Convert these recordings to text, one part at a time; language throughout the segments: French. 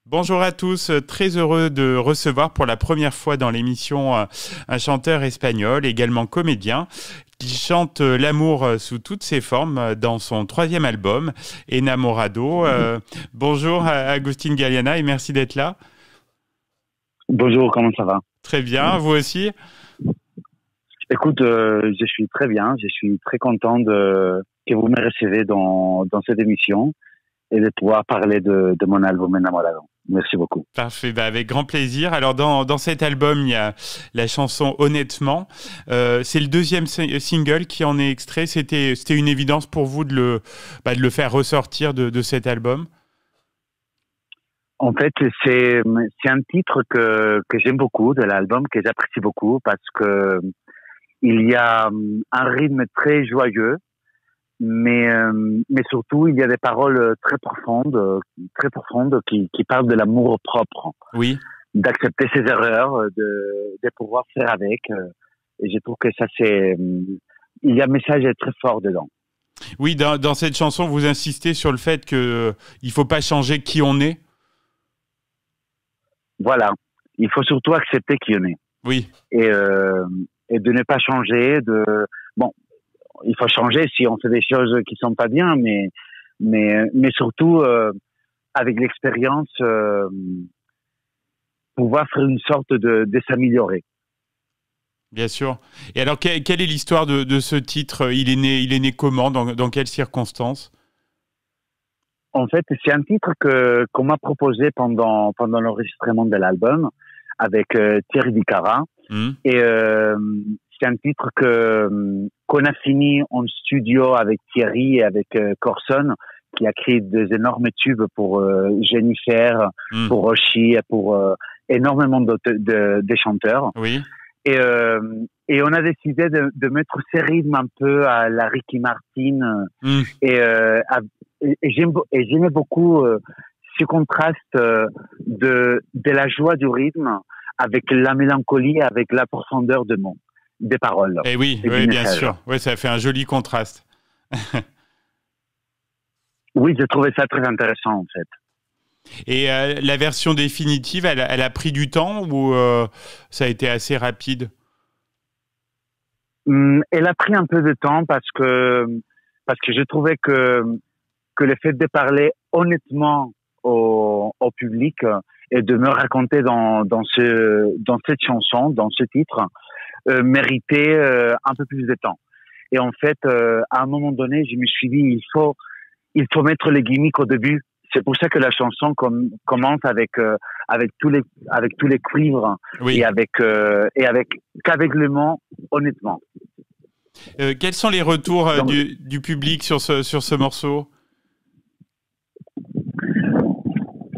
Bonjour à tous, très heureux de recevoir pour la première fois dans l'émission un chanteur espagnol, également comédien, qui chante l'amour sous toutes ses formes dans son troisième album, Enamorado. Bonjour Agustín Galeana et merci d'être là. Bonjour, comment ça va? Très bien, vous aussi? Écoute, je suis très bien, je suis très content que vous me recevez dans cette émission et de pouvoir parler de mon album Enamorado. Merci beaucoup. Parfait, avec grand plaisir. Alors dans cet album, il y a la chanson Honnêtement. C'est le deuxième single qui en est extrait. C'était une évidence pour vous de le faire ressortir de cet album? En fait, c'est un titre que j'aime beaucoup de l'album, que j'apprécie beaucoup parce que il y a un rythme très joyeux, mais surtout il y a des paroles très profondes qui parlent de l'amour propre, Oui. d'accepter ses erreurs, de pouvoir faire avec. Et je trouve que ça il y a un message très fort dedans. Oui, dans cette chanson, vous insistez sur le fait que il faut pas changer qui on est. Voilà, il faut surtout accepter qui on est. Oui. Et de ne pas changer. Bon, il faut changer si on fait des choses qui sont pas bien, mais surtout avec l'expérience, pouvoir faire une sorte de s'améliorer. Bien sûr. Et alors, quelle est l'histoire de ce titre? Il est né comment? Dans quelles circonstances? En fait, c'est un titre qu'on m'a proposé pendant l'enregistrement de l'album avec Thierry Dicara. Et c'est un titre qu'on a fini en studio avec Thierry et avec Corson, qui a créé des énormes tubes pour Jennifer, pour Rochi, pour énormément de chanteurs. Oui. Et on a décidé de mettre ces rythmes un peu à la Ricky Martin. Et j'aimais beaucoup ce contraste de la joie du rythme avec la mélancolie, avec la profondeur des paroles. Et oui, bien sûr. Ouais, ça fait un joli contraste. Oui, j'ai trouvé ça très intéressant, en fait. Et la version définitive, elle a pris du temps ou ça a été assez rapide? Elle a pris un peu de temps parce que je trouvais que le fait de parler honnêtement au public et de me raconter dans cette chanson, dans ce titre, méritait un peu plus de temps. Et en fait, à un moment donné, je me suis dit, il faut mettre les gimmicks au début. C'est pour ça que la chanson commence avec tous les cuivres. Oui. Et qu'avec le mot honnêtement. Quels sont les retours du public sur ce morceau?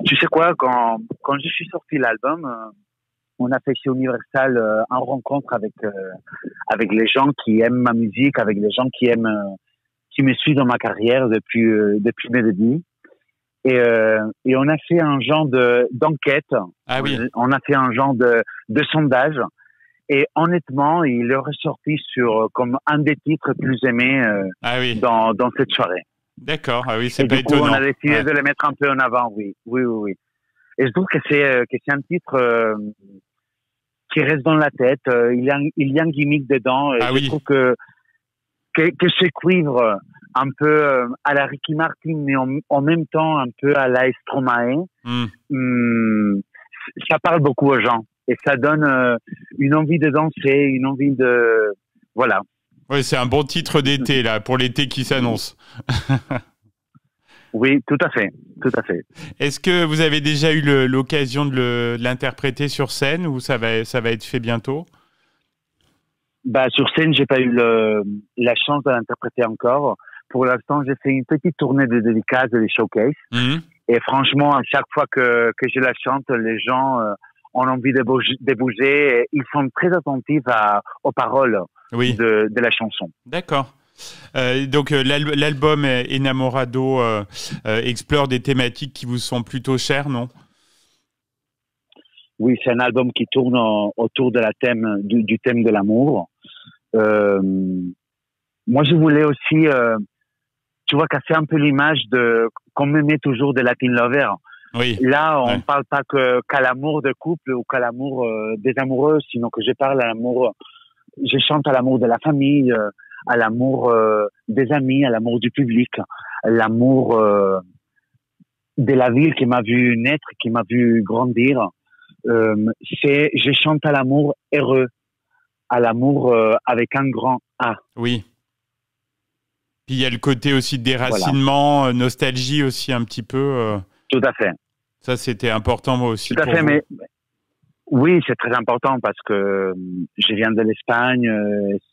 Tu sais quoi, quand je suis sorti l'album, on a fait chez Universal une rencontre avec les gens qui aiment ma musique, avec les gens qui me suivent dans ma carrière depuis mes débuts. Et on a fait un genre d'enquête. Ah oui. On a fait un genre de sondage. Et honnêtement, il est ressorti comme un des titres plus aimés dans cette soirée. D'accord, ah oui, c'est pas étonnant. On a décidé de le mettre un peu en avant, oui. Et je trouve que c'est un titre qui reste dans la tête. Il y a un gimmick dedans. Et je trouve que ce cuivre un peu à la Ricky Martin, mais en même temps un peu à la Stromae, ça parle beaucoup aux gens. Et ça donne une envie de danser, une envie de... Voilà. Oui, c'est un bon titre d'été, là, pour l'été qui s'annonce. Oui, tout à fait. Est-ce que vous avez déjà eu l'occasion de l'interpréter sur scène ou ça va être fait bientôt? Sur scène, j'ai pas eu la chance de l'interpréter encore. Pour l'instant, j'ai fait une petite tournée de dédicaces, de showcase. Et franchement, à chaque fois que je la chante, les gens ont envie de bouger. Et ils sont très attentifs aux paroles de la chanson. D'accord. Donc l'album Enamorado explore des thématiques qui vous sont plutôt chères, non? Oui, c'est un album qui tourne autour de du thème de l'amour. Moi, je voulais aussi, tu vois, casser un peu l'image qu'on me met toujours de Latin Lover. Oui. Là, on Ouais. parle pas qu'à l'amour de couple ou qu'à l'amour des amoureux, sinon que je parle à l'amour, je chante à l'amour de la famille, à l'amour des amis, à l'amour du public, à l'amour de la ville qui m'a vu naître, qui m'a vu grandir. Je chante à l'amour heureux, à l'amour avec un grand A. Oui. Puis il y a le côté aussi Voilà, déracinement, nostalgie aussi un petit peu. tout à fait. Ça, c'était important moi aussi Tout à pour fait, vous. mais oui, c'est très important parce que je viens de l'Espagne.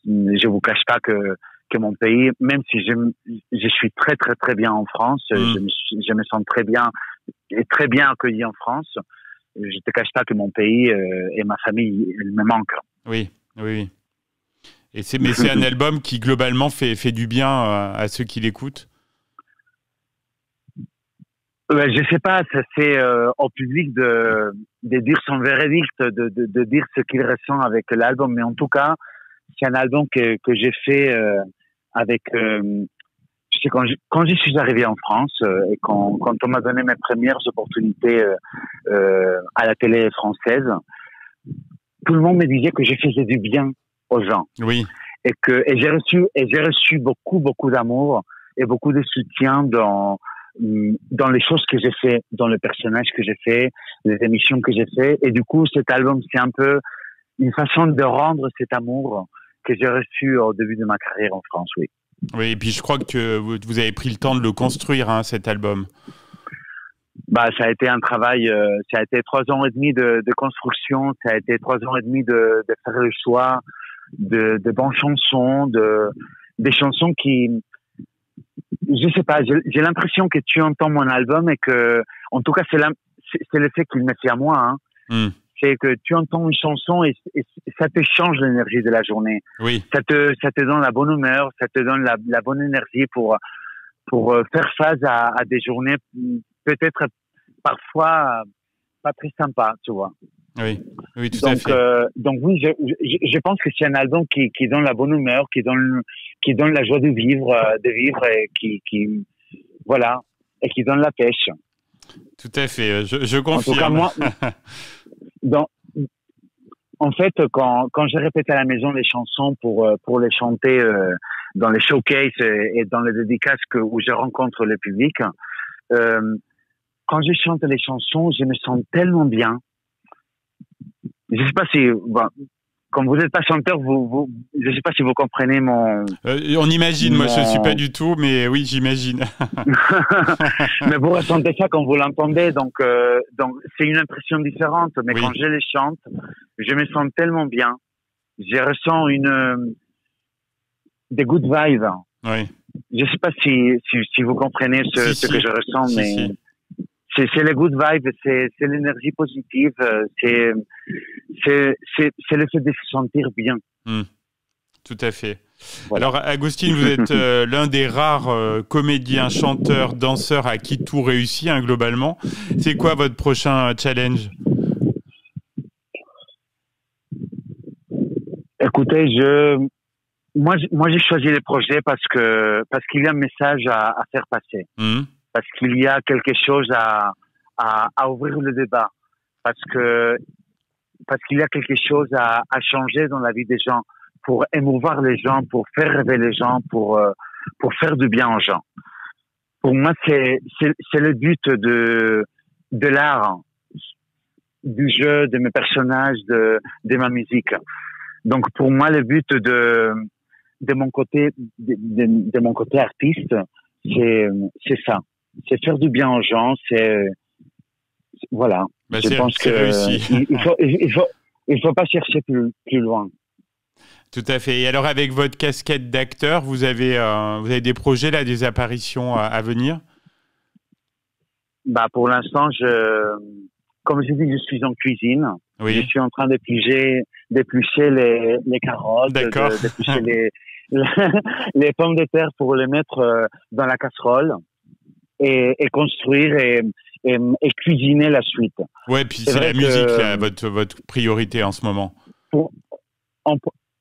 Je vous cache pas que mon pays, même si je suis très très très bien en France, je me sens très bien et très bien accueilli en France. Je te cache pas que mon pays et ma famille, ils me manquent. Oui, oui, oui. Mais c'est un album qui globalement fait du bien à ceux qui l'écoutent. Je sais pas, ça c'est au public de dire son verdict, de dire ce qu'il ressent avec l'album. Mais en tout cas, c'est un album que j'ai fait avec. Tu sais, quand je suis arrivé en France et quand on m'a donné mes premières opportunités à la télé française, tout le monde me disait que je faisais du bien aux gens. Oui. Et j'ai reçu beaucoup d'amour et beaucoup de soutien dans les choses que j'ai fait, dans le personnage que j'ai fait, les émissions que j'ai fait. Et du coup, cet album, c'est un peu une façon de rendre cet amour que j'ai reçu au début de ma carrière en France, oui. Oui, et puis je crois que vous avez pris le temps de le construire, hein, cet album. Bah, ça a été un travail, ça a été 3 ans et demi de construction, ça a été 3 ans et demi de faire le choix de bonnes chansons, des chansons qui, je sais pas, j'ai l'impression que tu entends mon album et que, en tout cas, c'est l'effet qu'il me fait à moi, hein. C'est que tu entends une chanson et ça te change l'énergie de la journée. Oui. Ça te donne la bonne humeur, ça te donne la bonne énergie pour faire face à des journées peut-être parfois pas très sympas, tu vois. Oui, oui, tout à fait. Donc oui, je pense que c'est un album qui donne la bonne humeur, qui donne la joie de vivre et qui voilà, et qui donne la pêche. Tout à fait, je confirme. En tout cas, moi, en fait, quand je répète à la maison les chansons pour les chanter dans les showcases et dans les dédicaces où je rencontre le public, quand je chante les chansons, je me sens tellement bien. Je sais pas si, bon, comme vous n'êtes pas chanteur, je sais pas si vous comprenez mon. On imagine, moi je suis pas du tout, mais oui, j'imagine. Mais vous ressentez ça quand vous l'entendez, donc c'est une impression différente. Mais oui, quand je les chante, je me sens tellement bien. Je ressens des good vibes. Oui. Je sais pas si vous comprenez ce que je ressens, mais. C'est les good vibes, c'est l'énergie positive, c'est le fait de se sentir bien. Tout à fait. Voilà. Alors, Agustín, vous êtes l'un des rares comédiens, chanteurs, danseurs à qui tout réussit, hein, globalement. C'est quoi votre prochain challenge? Écoutez, moi j'ai choisi les projets parce qu'il y a un message à faire passer. Parce qu'il y a quelque chose à ouvrir le débat, parce qu'il y a quelque chose à changer dans la vie des gens, pour émouvoir les gens, pour faire rêver les gens, pour faire du bien aux gens. Pour moi, c'est le but de l'art, du jeu, de mes personnages, de ma musique. Donc pour moi, le but de mon côté artiste, c'est ça. C'est faire du bien aux gens, voilà. Je pense que il faut pas chercher plus loin. Tout à fait. Et alors, avec votre casquette d'acteur, vous avez des projets là, des apparitions à venir? Bah, pour l'instant, comme je dis, je suis en cuisine. Oui. Je suis en train d'éplucher les carottes, d'éplucher les pommes de terre pour les mettre dans la casserole et construire et cuisiner la suite. Ouais, puis c'est la musique là, votre priorité en ce moment.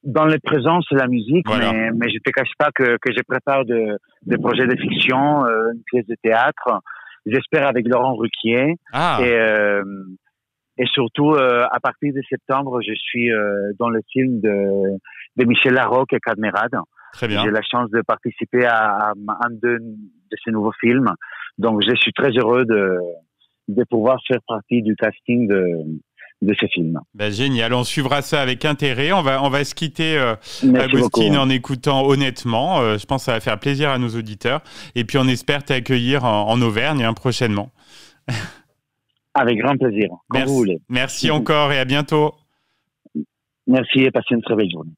Dans le présent, c'est la musique, voilà. mais je te cache pas que je prépare des projets de fiction, une pièce de théâtre. j'espère avec Laurent Ruquier. Ah, Et surtout, à partir de septembre, je suis dans le film de Michel Larocque et Cadmerade. très bien. J'ai la chance de participer à un de ces nouveaux films. Donc, je suis très heureux de pouvoir faire partie du casting de ce film. Ben, génial, on suivra ça avec intérêt. On va se quitter, Merci Agustin, beaucoup. en écoutant Honnêtement. Je pense que ça va faire plaisir à nos auditeurs. Et puis, on espère t'accueillir en Auvergne prochainement. Avec grand plaisir, quand vous voulez. Merci encore et à bientôt. Merci et passez une très belle journée.